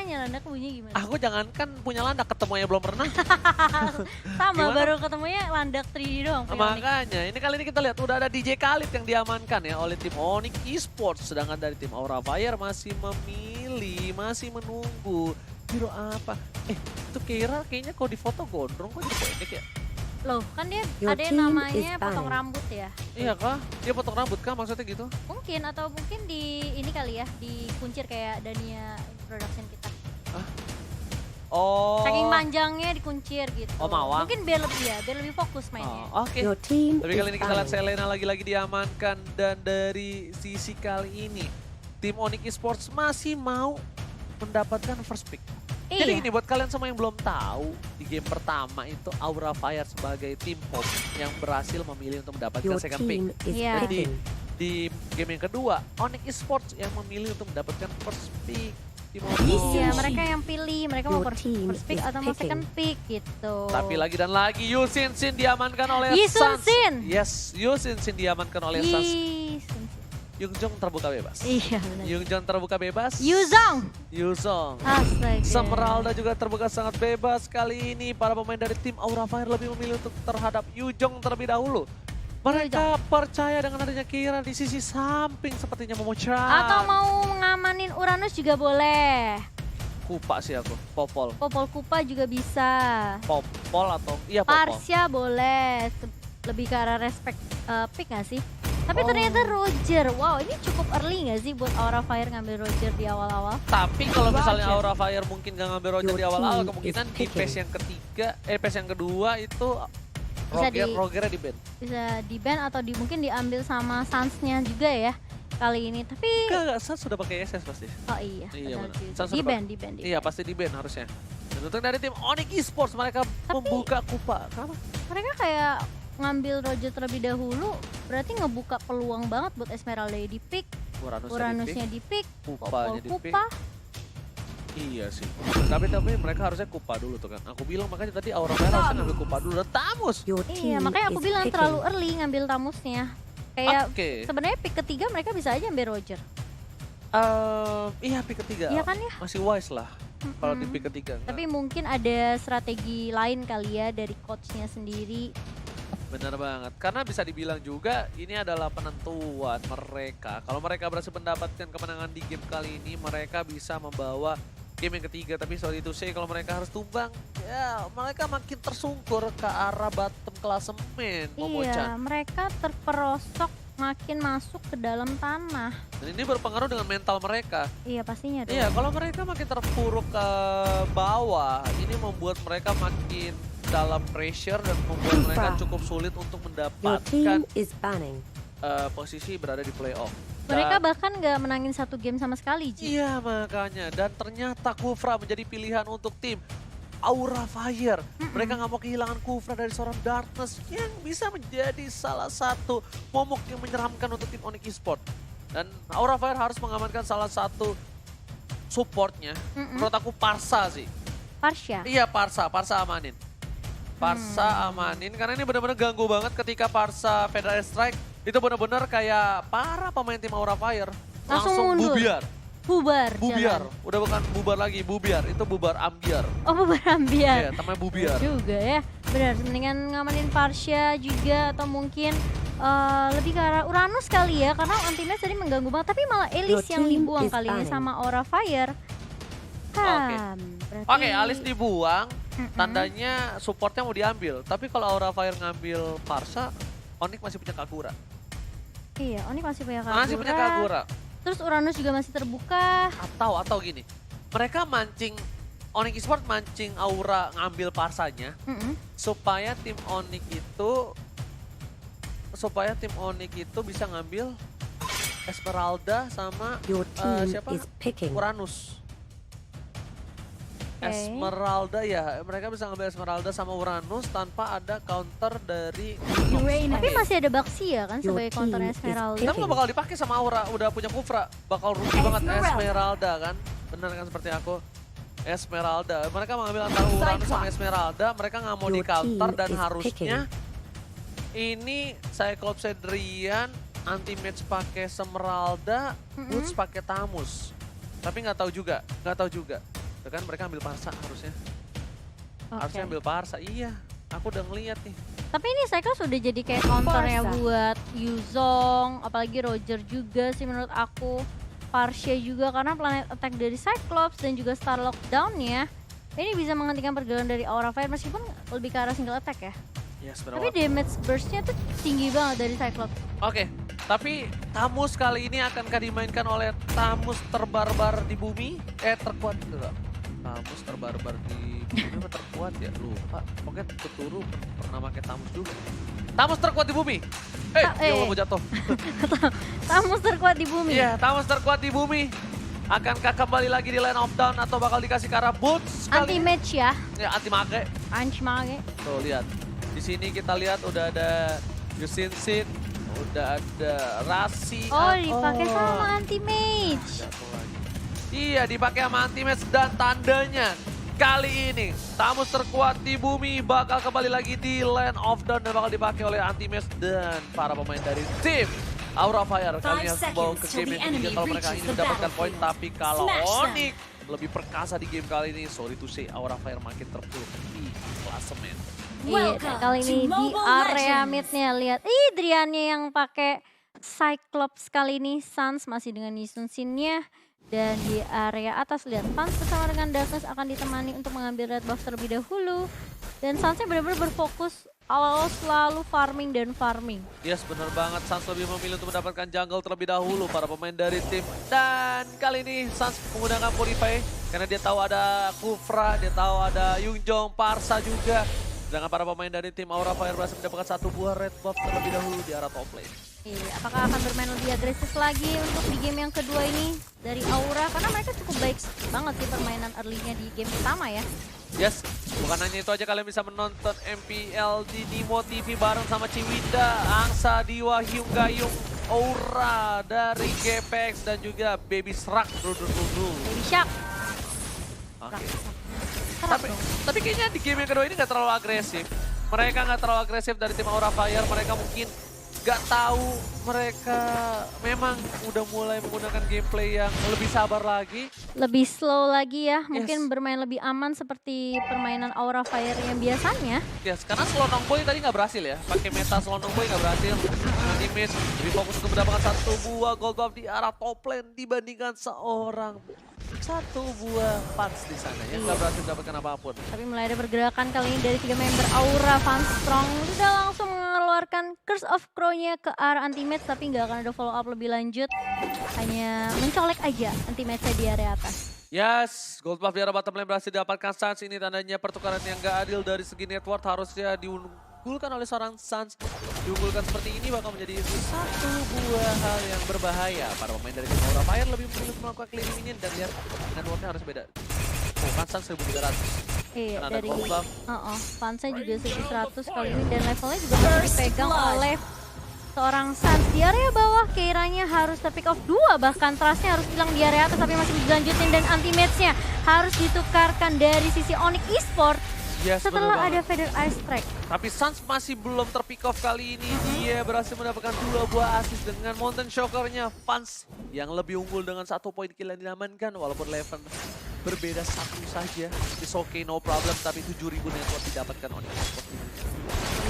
makanya landak bunyi gimana? Aku jangankan punya landak, ketemunya belum pernah. Sama, Gimana? baru ketemunya landak 3D doang. punya Onyx. Makanya, ini kali ini kita lihat udah ada DJ Khalid yang diamankan ya oleh tim Onyx Esports. Sedangkan dari tim Aura Fire masih memilih, masih menunggu. Hero apa? Itu Keira kayaknya kalau di foto gondrong kok jadi pendek ya? Loh, kan dia Your ada yang team namanya is potong banned. rambut ya. Iya kah? Dia potong rambut kah maksudnya gitu? Mungkin, atau mungkin di ini kali ya, dikuncir kayak Dania production kita. Oh. Saking panjangnya dikuncir gitu. Oh, mawang. Mungkin biar lebih fokus mainnya. Oh, oke. Your team Tapi is kali ini kita lihat banned. Selena lagi-lagi diamankan. Dan dari sisi kali ini, tim Onyx Esports masih mau mendapatkan first pick. Jadi Iya. ini buat kalian semua yang belum tahu, di game pertama itu Aura Fire sebagai tim pop yang berhasil memilih untuk mendapatkan Your second pick. team is Iya. picking. Di game yang kedua, Onyx Esports yang memilih untuk mendapatkan first pick. Tim Onyx. Iya, Oh. mereka yang pilih, mereka mau Your team first pick is atau mau picking. second pick gitu. Tapi lagi dan lagi, Yu Sin Sin diamankan oleh Yi Sun Suns. Sin. Yes, Yu Sin Sin diamankan oleh Suns. Yi Sun Sin. Yung Jong terbuka bebas. Iya benar. Yung Jong terbuka bebas. Yuzong. Yuzong. Astaga. Semeralda juga terbuka sangat bebas. Kali ini para pemain dari tim Aura Fire lebih memilih untuk terhadap Yujong terlebih dahulu. Mereka percaya dengan adanya Kira di sisi samping sepertinya memecah. Atau mau ngamanin Uranus juga boleh. Kupa sih aku, Popol. Popol Kupa juga bisa. Popol atau iya Popol. Parsha boleh. Lebih ke arah respect pick gak sih? Tapi Oh. ternyata Roger. Wow, ini cukup early gak sih buat Aura Fire ngambil Roger di awal-awal? Tapi kalau misalnya Roger. Aura Fire mungkin gak ngambil Roger Your di awal-awal, team kemungkinan is di picking. phase yang ketiga, phase yang kedua itu Bisa Rogernya di ban. Bisa di-ban atau mungkin diambil sama Suns-nya juga ya kali ini. Tapi Enggak, Suns sudah pakai SS pasti. oh iya, Iya, benar benar. juga. Suns sudah Di-ban, di-ban. Iya pasti di ban harusnya. Dan untuk dari tim Onyx Esports mereka membuka Kupa. Kenapa? Mereka kayak ngambil Roger terlebih dahulu, berarti ngebuka peluang banget buat Esmeralda di pick, Uranusnya di pick, Kupanya Popol di pick. Kupa. Iya sih. Tapi mereka harusnya Kupa dulu tuh kan. Aku bilang makanya tadi Aura Fire harusnya ngambil Kupa dulu dan Tamus. Your Iya, team makanya aku is bilang picking. terlalu early ngambil Tamusnya. Kayak Oke. sebenarnya pick ketiga mereka bisa aja ambil Roger. Iya pick ketiga. Iya kan ya? Masih wise lah kalau di Mm-mm. pick ketiga. Tapi mungkin ada strategi lain kali ya dari coachnya sendiri. Benar banget. Karena bisa dibilang juga ini adalah penentuan mereka. Kalau mereka berhasil mendapatkan kemenangan di game kali ini, mereka bisa membawa game yang ketiga. Tapi sorry to say, kalau mereka harus tumbang, ya mereka makin tersungkur ke arah bottom klasemen. Iya, mereka terperosok makin masuk ke dalam tanah. Dan ini berpengaruh dengan mental mereka. Iya, pastinya dong. Iya, kalau mereka makin terpuruk ke bawah, ini membuat mereka makin dalam pressure dan membuat mereka cukup sulit untuk Your mendapatkan team is banning. posisi berada di playoff. Mereka Dan- bahkan nggak menangin satu game sama sekali, Ji. Iya makanya, dan ternyata Kufra menjadi pilihan untuk tim Aura Fire. Mereka nggak mau kehilangan Kufra dari seorang Darkness yang bisa menjadi salah satu momok yang menyeramkan untuk tim Onyx Esports. Dan Aura Fire harus mengamankan salah satu supportnya. Menurut aku Parsa sih. Parsha. Iya Parsa amanin. Parsa amanin karena ini benar-benar ganggu banget ketika Parsa Federal Strike itu benar-benar kayak para pemain tim Aura Fire Langsung mundur. bubiar. Bubar. Bubiar, jalan. udah bukan bubar lagi, bubiar. Itu bubar ambiar. Oh, bubar ambiar. Iya, namanya bubiar. Juga ya. Benar, mendingan ngamanin Parsha juga atau mungkin lebih ke arah Uranus kali ya, karena Antimax tadi mengganggu banget. Tapi malah Elise Your yang team dibuang is kali ini banning. sama Aura Fire. Berarti... Oke, Alice dibuang, Mm-mm. tandanya supportnya mau diambil. Tapi kalau Aura Fire ngambil Parsa, Onyx masih punya Kagura. Iya, Oni masih punya Kagura. Masih punya Kagura. Terus Uranus juga masih terbuka. Atau gini, mereka mancing, Onyx Esports mancing Aura ngambil Parsanya, Mm-mm. supaya tim Onyx itu bisa ngambil Esmeralda sama Your team siapa? is picking. Uranus. Oke. Esmeralda ya, mereka bisa ngambil Esmeralda sama Uranus tanpa ada counter dari Tapi masih ada Baxi ya kan Your sebagai team counter is Esmeralda. Tapi nggak bakal dipakai sama Aura, udah punya Kufra, bakal rugi banget Esmeralda kan, bener kan seperti aku. Esmeralda, mereka mengambil antara Uranus sama Esmeralda, mereka nggak mau Your di counter team dan is harusnya ini Cyclops Adrian anti-match pakai Esmeralda, Woods pakai Tamus. Tapi nggak tahu juga. Tuh kan mereka ambil Parsa harusnya. Oke. Harusnya ambil Parsa, iya. Aku udah ngeliat nih. Tapi ini Cyclops sudah jadi kayak counternya buat Yuzong, apalagi Roger juga sih menurut aku. Parsia juga karena planet attack dari Cyclops dan juga Star Lockdown-nya. Ini bisa menghentikan pergerakan dari Aura Fire meskipun lebih ke arah single attack ya. Yes, Tapi damage burst-nya tuh tinggi banget dari Cyclops. Oke, tapi Tamus kali ini akankah dimainkan oleh Tamus terbarbar di bumi? Terkuat enggak? Tamus terbarbar di bumi apa terkuat ya? Lupa. Pokoknya Tuturu pernah pakai Tamus juga. Tamus terkuat di bumi. Dia mau jatuh. Tamus terkuat di bumi. Iya, Tamus terkuat di bumi. Akankah kembali lagi di Line of Down atau bakal dikasih ke arah Boots? Anti-match ya. Ya, anti-mage. Anti-mage. Tuh, lihat. Di sini kita lihat udah ada Yusin Sin, udah ada Rasi. Oh, dipakai sama anti-mage. Jatuh lagi. Iya, dipakai sama anti-match dan tandanya kali ini Tamus terkuat di bumi bakal kembali lagi di Land of Dawn dan bakal dipakai oleh anti-match dan para pemain dari tim Aura Fire. Kali ini harus bawa ke game yang ketiga kalau mereka ingin mendapatkan poin, tapi kalau Onyx lebih perkasa di game kali ini, sorry to say, Aura Fire makin terpuruk di klasemen. Iya, kali ini di area mid-nya lihat. Driannya yang pakai Cyclops kali ini. Sans masih dengan Yisun Sin-nya. Dan di area atas lihat Fans bersama dengan Darkness akan ditemani untuk mengambil red buff terlebih dahulu. Dan Sans-nya benar-benar berfokus awal selalu farming dan farming. Yes, benar banget. Sans lebih memilih untuk mendapatkan jungle terlebih dahulu para pemain dari tim. Dan kali ini Sans menggunakan Purify karena dia tahu ada Kufra, dia tahu ada Yungjong, Parsa juga. Sedangkan para pemain dari tim Aura Fire berhasil mendapatkan satu buah red buff terlebih dahulu di arah top lane. Apakah akan bermain lebih agresif lagi untuk di game yang kedua ini dari Aura? Karena mereka cukup baik banget sih permainan early-nya di game pertama ya. Yes, bukan hanya itu aja, kalian bisa menonton MPL di Nimo TV bareng sama Ciwida, Angsa, Diwa, Hyung Gayung, Aura dari GPX dan juga Baby Shark. Baby Shark. Oke. Tapi kayaknya di game yang kedua ini nggak terlalu agresif. Mereka nggak terlalu agresif dari tim Aura Fire. Mereka mungkin nggak tahu, mereka memang udah mulai menggunakan gameplay yang lebih sabar lagi. Lebih slow lagi ya, mungkin bermain lebih aman seperti permainan Aura Fire yang biasanya. Yes, karena Slonong Boy tadi nggak berhasil ya, pakai meta Slonong Boy nggak berhasil. Nanti Miss lebih fokus untuk mendapatkan satu buah gold buff di arah top lane dibandingkan satu buah Fans di sana ya, nggak berhasil mendapatkan apapun. Tapi mulai ada pergerakan kali ini dari 3 member Aura. Fans Strong sudah langsung mengeluarkan Curse of Crow-nya ke arah anti-match, tapi nggak akan ada follow up lebih lanjut. Hanya mencolek aja anti-match-nya di area atas. Yes, gold buff di arah bottom lane berhasil didapatkan Sans. Ini tandanya pertukaran yang gak adil dari segi network, harusnya diunggulkan oleh seorang Sans. Diunggulkan seperti ini bakal menjadi satu buah hal yang berbahaya. Para pemain dari tim Aura Fire lebih memilih melakukan clearing minion dan lihat networknya harus beda. Oh, kan Sans 1300. Iya, karena dari Fansnya juga 1100 Oh, kali ini dan levelnya juga harus dipegang oleh seorang Sans. Di area bawah Keiranya harus terpick off 2, bahkan Trustnya harus hilang di area atas tapi masih dilanjutin dan anti-match-nya harus ditukarkan dari sisi Onyx Esport. Yes, setelah ada Feather Ice Strike. Tapi Sans masih belum terpick off kali ini. Dia berhasil mendapatkan 2 buah assist dengan Mountain Shocker-nya. Fans yang lebih unggul dengan 1 poin kill yang diamankan. Walaupun level berbeda 1 saja. It's okay, no problem. Tapi 7.000 network didapatkan Onyx Esport.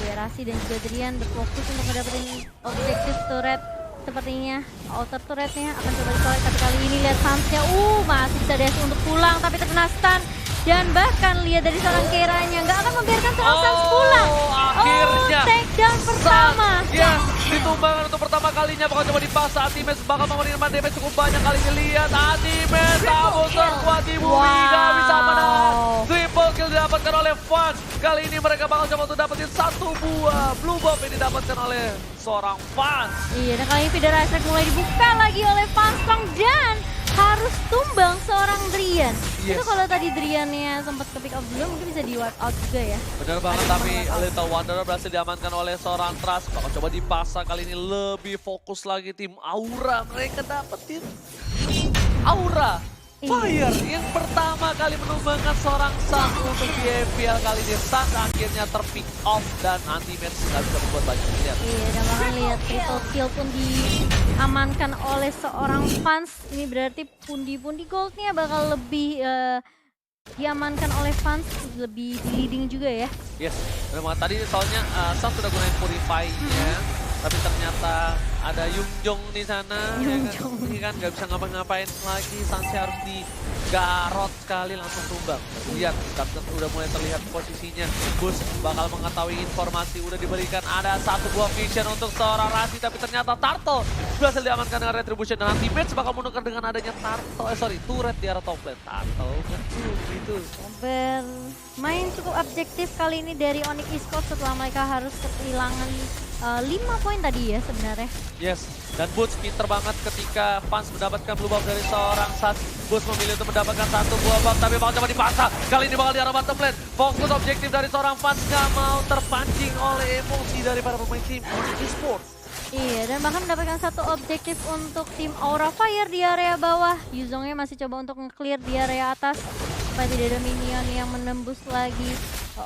Iya, Rasi dan juga Drian berfokus untuk mendapatkan objektif turret. Sepertinya outer turretnya akan coba dikolek. Tapi kali ini lihat Sans-nya. Masih bisa dash untuk pulang tapi terkena stun. Dan bahkan lihat dari seorang Keiranya nggak akan membiarkan seorang Sans pulang. Akhirnya takedown pertama. Yes, ditumbangkan untuk pertama kalinya. Bakal coba dipaksa. Anti-match bakal menerima damage cukup banyak kali ini. Lihat Anti-match Tamus terkuat di bumi. Gak bisa menahan. Triple kill didapatkan oleh Fans. Kali ini mereka bakal coba untuk dapetin 1 buah blue buff yang didapatkan oleh seorang Fans. Iya, dan kali ini Feather Ice Strike mulai dibuka lagi oleh Fans dan harus tumbang seorang Drian. Yes. Itu kalau tadi Driannya sempat ke pick up dulu mungkin bisa di wipe out juga ya. Benar banget, tapi Little Wanderer berhasil diamankan oleh seorang Trust. Bakal coba dipaksa kali ini lebih fokus lagi tim Aura. Mereka dapetin Aura Fire yang pertama kali menumbangkan seorang Sans untuk di FPL kali ini. Sans akhirnya terpick off dan anti-match nggak bisa membuat banyak lihat. Iya, dan bahkan lihat triple kill pun diamankan oleh seorang Fans. Ini berarti pundi-pundi goldnya bakal lebih diamankan oleh fans lebih di leading juga ya. Yes, memang tadi soalnya Sam sudah gunain Purify-nya, tapi ternyata ada Yungjong di sana. Yungjong. Ya kan? Ini kan nggak bisa ngapa-ngapain lagi, Sanse harus digarot sekali langsung tumbang. Lihat, Darkness udah mulai terlihat posisinya. Bus bakal mengetahui informasi, udah diberikan ada satu buah vision untuk seorang Rasi, tapi ternyata Turtle berhasil diamankan dengan Retribution dan Anti-Mage bakal menukar dengan adanya turret di arah top lane. Turtle gitu. Bermain cukup objektif kali ini dari Onyx Esports setelah mereka harus kehilangan 5 poin tadi ya sebenarnya. Yes, dan Boots pinter banget ketika fans mendapatkan blue buff dari seorang Sans. Boots memilih untuk mendapatkan satu buah buff, tapi bakal coba dipaksa. Kali ini bakal di arah bottom lane. Fokus objektif dari seorang fans, gak mau terpancing oleh emosi daripada pemain tim Onyx Esports. Iya, dan bahkan mendapatkan satu objektif untuk tim Aura Fire di area bawah. Yuzongnya masih coba untuk nge-clear di area atas supaya tidak ada minion yang menembus lagi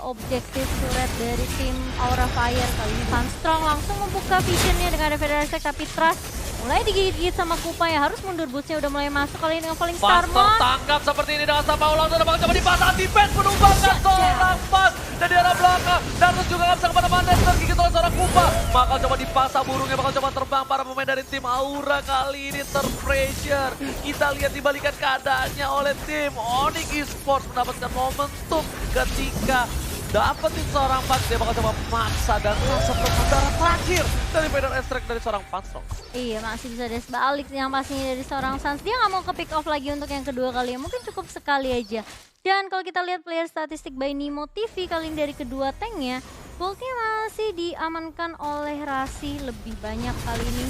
objektif turret dari tim Aura Fire. Kali ini Sunstrong langsung membuka visionnya dengan ada Federasi, tapi Trust mulai digigit-gigit sama Kupa ya, harus mundur. Bootsnya udah mulai masuk kali ini dengan Falling Star Fans tertangkap seperti ini dengan Sapa Ulang, dan bakal coba dipasang Anti-Mage menumbangkan seorang fans dari arah belakang. Darkness juga gak bisa kemana-mana, tergigit oleh seorang Kupa. Bakal coba dipasang burungnya, bakal coba terbang. Para pemain dari tim Aura kali ini terpressure. Kita lihat dibalikan keadaannya oleh tim Onyx Esports mendapatkan momentum ketika dapetin seorang fans, dia bakal coba maksa dan langsung perputaran terakhir dari Vader Extract dari seorang Panstrong. Iya, masih bisa des balik yang pastinya dari seorang Sans. Dia nggak mau ke pick off lagi untuk yang kedua kali, mungkin cukup sekali aja. Dan kalau kita lihat player statistik by Nimo TV kali ini dari kedua tanknya, goldnya masih diamankan oleh Rasi lebih banyak kali ini,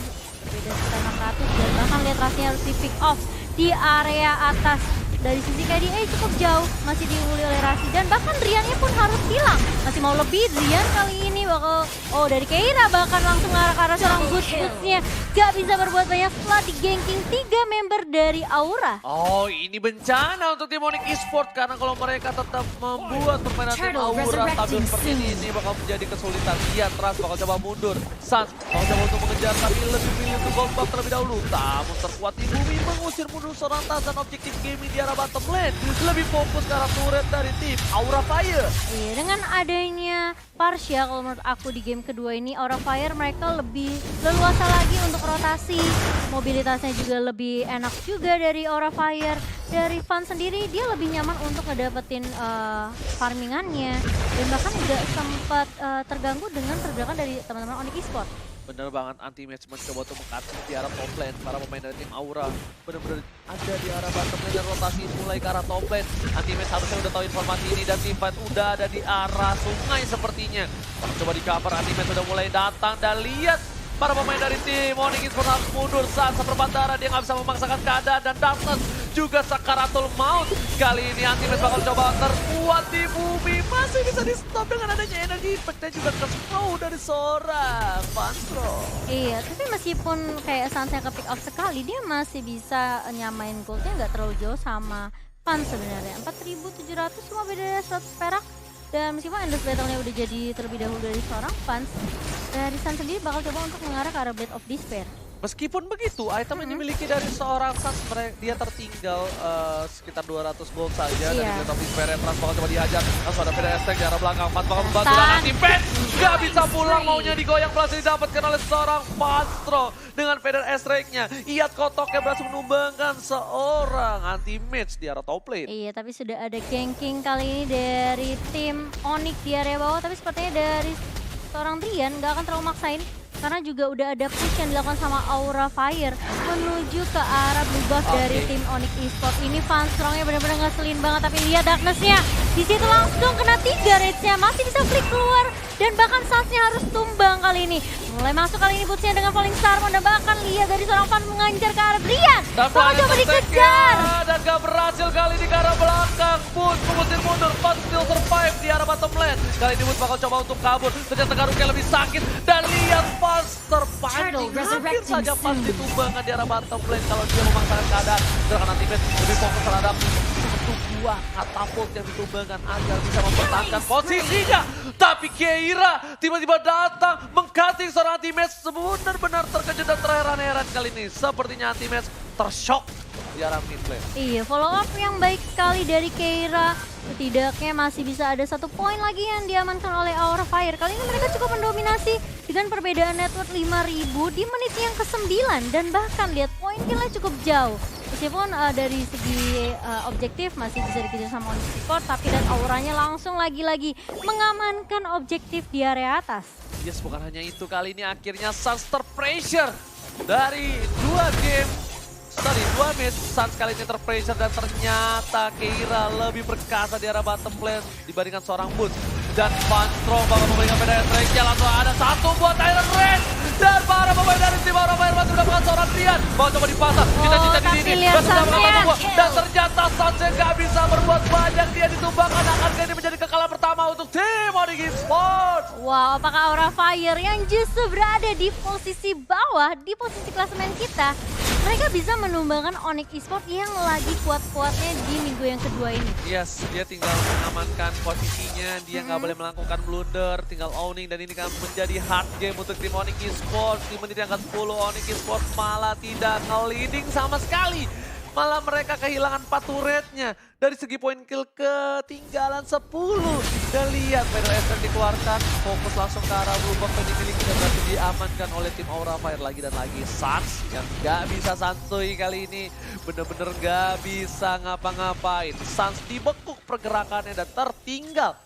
beda sekitar 600, dan bahkan lihat Rasinya harus di pick off di area atas. Dari sisi KDA cukup jauh, masih diuli oleh Rasi, dan bahkan Riannya pun harus hilang. Masih mau lebih, Rian kali ini bakal, dari Keira bahkan langsung ngarah ke arah seorang Boots-nya. Gak bisa berbuat banyak setelah di-ganking 3 member dari Aura. Oh, ini bencana untuk tim Onyx Esports, karena kalau mereka tetap membuat permainan tim Aura stabil seperti ini bakal menjadi kesulitan. Lihat, Trust bakal coba mundur. Sans bakal coba untuk mengejar, tapi lebih pilih untuk gold buff terlebih dahulu. Namun terkuat di bumi mengusir mundur seorang Tas, dan objektif gaming di arah bottom lane lebih fokus ke arah turret dari tim Aura Fire. Iya, dengan adanya Parsha, kalau menurut aku di game kedua ini Aura Fire mereka lebih leluasa lagi untuk rotasi. Mobilitasnya juga lebih enak juga dari Aura Fire. Dari Fan sendiri dia lebih nyaman untuk ngedapetin farmingannya, dan bahkan nggak sempat terganggu dengan pergerakan dari teman-teman Onyx Esports. Bener banget, Anti-Mage mencoba untuk mengkaji di arah top lane. Para pemain dari tim Aura bener-bener ada di arah bottom lane dan rotasi mulai ke arah top lane. Anti-Mage harusnya udah tahu informasi ini, dan teamfight udah ada di arah sungai sepertinya. Kalau coba di cover, Anti-Mage udah mulai datang, dan lihat para pemain dari tim Onyx Esports harus mundur saat seperempat darah. Dia nggak bisa memaksakan keadaan, dan Darkness juga sakaratul maut. Kali ini Anti-Mage bakal coba terkuat di bumi. Masih bisa di stop dengan adanya energi impact dan juga ke-slow dari seorang Panstrong. Iya, tapi meskipun kayak Sansnya ke pick off sekali, dia masih bisa nyamain goldnya nggak terlalu jauh sama Fan sebenarnya. 4.700 cuma beda 100 perak. Dan meskipun endless battle-nya udah jadi terlebih dahulu dari seorang fans, dari Sun sendiri bakal coba untuk mengarah ke arah Blade of Despair. Meskipun begitu, item yang dimiliki dari seorang Sans, dia tertinggal sekitar 200 gold saja. Dan di top Despair, Trans bakal coba dihajar. Langsung ada Vader Extract di arah belakang, Fans bakal membantu, dan Anti-Mage gak bisa pulang, maunya digoyang berhasil didapatkan oleh seorang Pastro. Dengan Vader Extract-nya, Iyat Kotoknya berhasil menumbangkan seorang Anti-Mage di arah top lane. Iya, tapi sudah ada ganking kali ini dari tim Onyx di area bawah, tapi sepertinya dari seorang Rian gak akan terlalu maksain. Karena juga udah ada push yang dilakukan sama Aura Fire menuju ke arah blue buff dari tim Onyx Esports. Ini Fanstrongnya benar-benar ngeselin banget, tapi lihat Darkness-nya. Di situ langsung kena 3 rage-nya, masih bisa flick keluar, dan bahkan Sans-nya harus tumbang kali ini. Mulai masuk kali ini Boots-nya dengan Falling Star, dan bahkan lihat dari seorang Fan menganjar ke arah Brian. Bakal coba dikejar. Dan gak berhasil kali ini ke arah belakang. Boots mengusir mundur, Fan still survive di arah bottom lane. Kali ini Boots bakal coba untuk kabur, ternyata Garuknya lebih sakit. Dan lihat Fan terpancing, hampir saja Fan ditumbangkan di arah bottom lane. Kalau dia memaksakan keadaan, gerakan Anti-Mage lebih fokus terhadap satu buah katapult yang ditumbangkan agar bisa mempertahankan posisinya. Tapi Keira tiba-tiba datang mengcutting seorang Anti-Mage, benar-benar terkejut dan terheran-heran kali ini. Sepertinya Anti-Mage tershock di arah mid lane. Iya, follow up yang baik sekali dari Keira. Setidaknya masih bisa ada 1 poin lagi yang diamankan oleh Aura Fire. Kali ini mereka cukup mendominasi dengan perbedaan network 5.000 di menit yang ke-9. Dan bahkan lihat poin killnya cukup jauh. Meskipun dari segi objektif masih bisa dikejar sama Onyx Esports, tapi dan auranya langsung lagi-lagi mengamankan objektif di area atas. Yes, bukan hanya itu, kali ini akhirnya Suns terpressure dari 2 match. Suns kali ini terpressure dan ternyata Keira lebih perkasa di arah bottom lane dibandingkan seorang Boots. Dan Panstrom bakal memberikan pedang strike-nya, langsung ada 1 buat Iron Red. Dan para pemain dari tim Aura Fire masih mendapatkan seorang Rian. Mau coba dipasang, cita-cita di tapi sini. lihat Dan sudah Suns-nya. mendapatkan dan ternyata Suns gak bisa berbuat banyak. Dia ditumbangkan, akan ini menjadi kekalahan pertama untuk tim Onyx Esports. Wow, apakah Aura Fire yang justru berada di posisi bawah, di posisi klasemen kita, mereka bisa menumbangkan Onyx Esports yang lagi kuat-kuatnya di minggu yang kedua ini. Yes, dia tinggal mengamankan posisinya, dia nggak boleh melakukan blunder, tinggal owning, dan ini kan menjadi hard game untuk tim Onyx Esports. Di menit yang ke-10 Onyx Esports malah tidak nge-leading sama sekali. Malah mereka kehilangan 4 turretnya. Dari segi poin kill ketinggalan 10. Dan lihat Pedal Esther dikeluarkan, fokus langsung ke arah Blue Box yang dimiliki dan berhasil diamankan oleh tim Aura Fire lagi dan lagi. Suns yang gak bisa santuy kali ini, bener-bener gak bisa ngapa-ngapain. Suns dibekuk pergerakannya dan tertinggal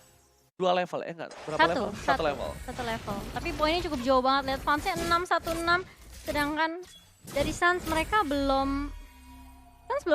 2 level, enggak, berapa level? 1 level. 1 level. Tapi poinnya cukup jauh banget, lihat fansnya 6-1-6, sedangkan dari Suns mereka belum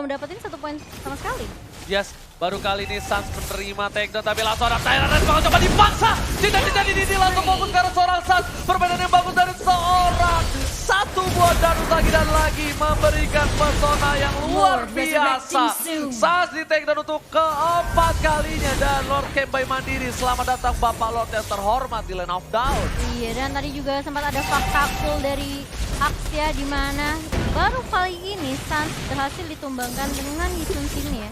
dapetin 1 poin sama sekali. Yes, baru kali ini Suns menerima takedown, tapi langsung ada Tyrant Red bakal coba dipaksa. Cita-cita di sini langsung fokus ke arah seorang Suns. Permainan yang bagus dari seorang. 1 buat Danus lagi dan lagi memberikan pesona yang luar biasa. Suns di takedown untuk keempat kalinya dan Lord Kembai mandiri. Selamat datang Bapak Lord yang terhormat di Lane of Dawn. Iya, dan tadi juga sempat ada fakta cool dari Axia di mana baru kali ini Suns berhasil ditumbangkan dengan Yisun Sin ya,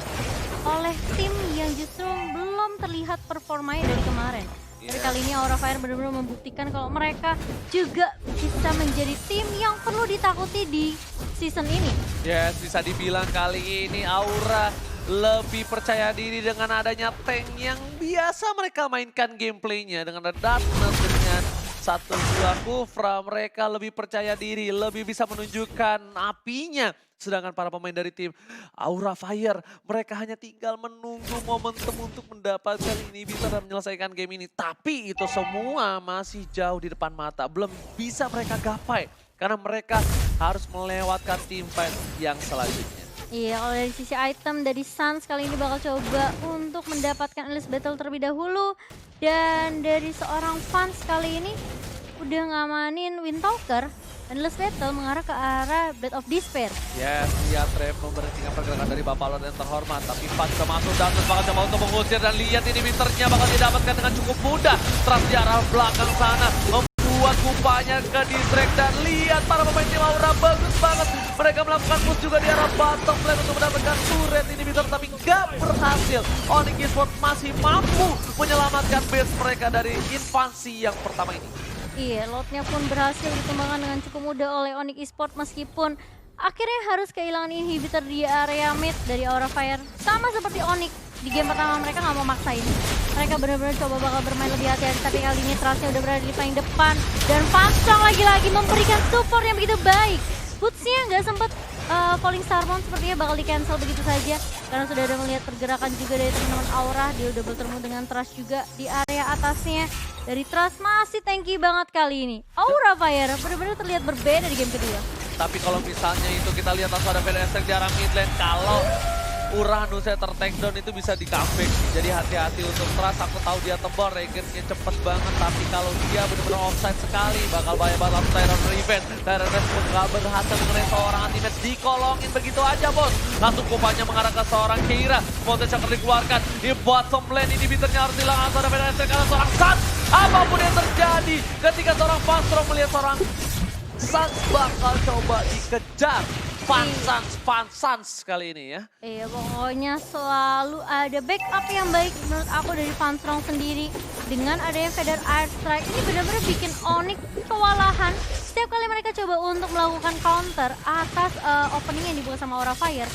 oleh tim yang justru belum terlihat performanya dari kemarin. Dari kali ini Aura Fire benar-benar membuktikan kalau mereka juga bisa menjadi tim yang perlu ditakuti di season ini. Yes, bisa dibilang kali ini Aura lebih percaya diri dengan adanya tank yang biasa mereka mainkan gameplaynya. Dengan ada Darkness, dengan 1-2 Kufra, mereka lebih percaya diri, lebih bisa menunjukkan apinya. Sedangkan para pemain dari tim Aura Fire, mereka hanya tinggal menunggu momentum untuk mendapatkan inhibitor dan menyelesaikan game ini. Tapi itu semua masih jauh di depan mata, belum bisa mereka gapai. Karena mereka harus melewatkan team fight yang selanjutnya. Iya, kalau dari sisi item dari Suns kali ini bakal coba untuk mendapatkan Endless Battle terlebih dahulu. Dan dari seorang fans kali ini udah ngamanin Windtalker. Endless Battle mengarah ke arah Blade of Despair. Yes, lihat Trev memberhentikan pergerakan dari Bapak Lord yang terhormat. Tapi Pan sudah masuk dan bakal coba untuk mengusir. Dan lihat ini winternya bakal didapatkan dengan cukup mudah. Terus di arah belakang sana membuat kupanya ke distract. Dan lihat para pemain tim Aura bagus banget. Mereka melakukan push juga di arah bottom lane untuk mendapatkan turret inhibitor. Tapi gak berhasil. Onyx Esports masih mampu menyelamatkan base mereka dari invasi yang pertama ini. Iya, lotnya pun berhasil ditumbangkan dengan cukup mudah oleh Onyx Esports meskipun akhirnya harus kehilangan inhibitor di area mid dari Aura Fire. Sama seperti Onyx, di game pertama mereka nggak mau maksain. Mereka benar-benar coba bakal bermain lebih hati-hati, tapi kali ini Trustnya udah berada di paling depan. Dan Panstrong lagi-lagi memberikan support yang begitu baik. Bootsnya nggak sempat Falling Starmon sepertinya bakal di-cancel begitu saja. Karena sudah ada melihat pergerakan juga dari teman-teman Aura. Dia udah bertemu dengan Trust juga di area atasnya. Dari Trust masih tanky banget kali ini. Aura Fire benar-benar terlihat berbeda di game kedua. Tapi kalau misalnya itu kita lihat langsung ada PDSX di arah mid lane. Kalau Uranusnya ter-takedown itu bisa di comeback. Jadi hati-hati untuk Trust. Aku tahu dia tebal, Regennya cepet banget. Tapi kalau dia benar-benar offside sekali, bakal bahaya banget langsung Tyrant Revenge. Tyrant Revenge gak berhasil mengenai seorang anti-match. Dikolongin begitu aja bos. Langsung kupanya mengarah ke seorang Keira. Montes yang dikeluarkan. Di bottom lane ini biternya harus hilang. Langsung ada PDSX karena seorang Suns. Apapun yang terjadi ketika seorang Panstrom melihat seorang Suns bakal coba dikejar. Fans kali ini ya. Iya, pokoknya selalu ada backup yang baik menurut aku dari Panstrong sendiri. Dengan adanya Feather Airstrike ini benar-benar bikin Onyx kewalahan. Setiap kali mereka coba untuk melakukan counter atas opening yang dibuka sama Aura Fire,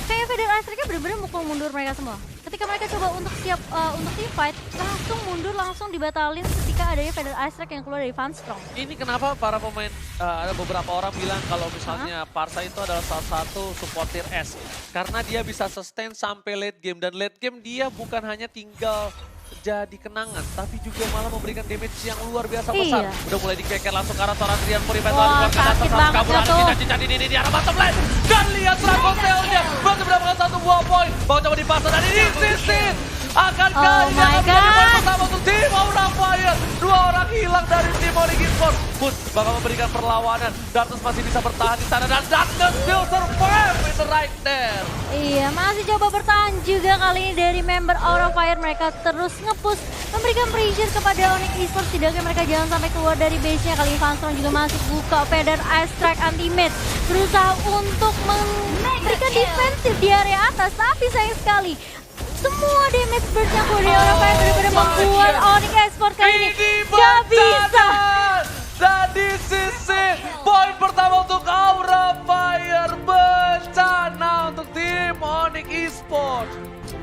kayak Feder Astriknya bener-bener mukul mundur mereka semua. Ketika mereka coba untuk siap untuk team fight, langsung mundur, langsung dibatalin ketika adanya Feder Astrik yang keluar dari Vanstrong. Ini kenapa para pemain, ada beberapa orang bilang kalau misalnya Parsa itu adalah salah satu support tier S. Karena dia bisa sustain sampai late game. Dan late game dia bukan hanya tinggal jadi kenangan, tapi juga malah memberikan damage yang luar biasa besar. Iya. Udah mulai dikeker langsung ke arah seorang Rian Puri. Wah, sakit banget ya tuh. Cincin ini di arah bottom lane. Dan lihat Dragon Tail-nya berhasil mendapatkan satu buah poin. Mau coba dipasang dan ini Sisin. Akankah ini akan menjadi poin pertama untuk tim Aura Fire? Dua orang hilang dari tim Onyx Esports. Pun bakal memberikan perlawanan. Darkness masih bisa bertahan di sana dan Darkness still survive in the right there. Iya, masih coba bertahan juga kali ini dari member Aura Fire. Mereka terus nge-push, memberikan pressure kepada Onyx Esports. Tidaknya mereka jangan sampai keluar dari base-nya. Kali ini Vanstrong juga masih buka Feder Astrike anti-mid. Berusaha untuk memberikan defensif di area atas. Tapi sayang sekali, semua damage burst-nya keluar dari Aura Fire benar-benar membuat Onyx Esports kali ini gak bisa. Dan di sisi poin pertama untuk Aura Fire, bencana untuk tim Onyx Esports.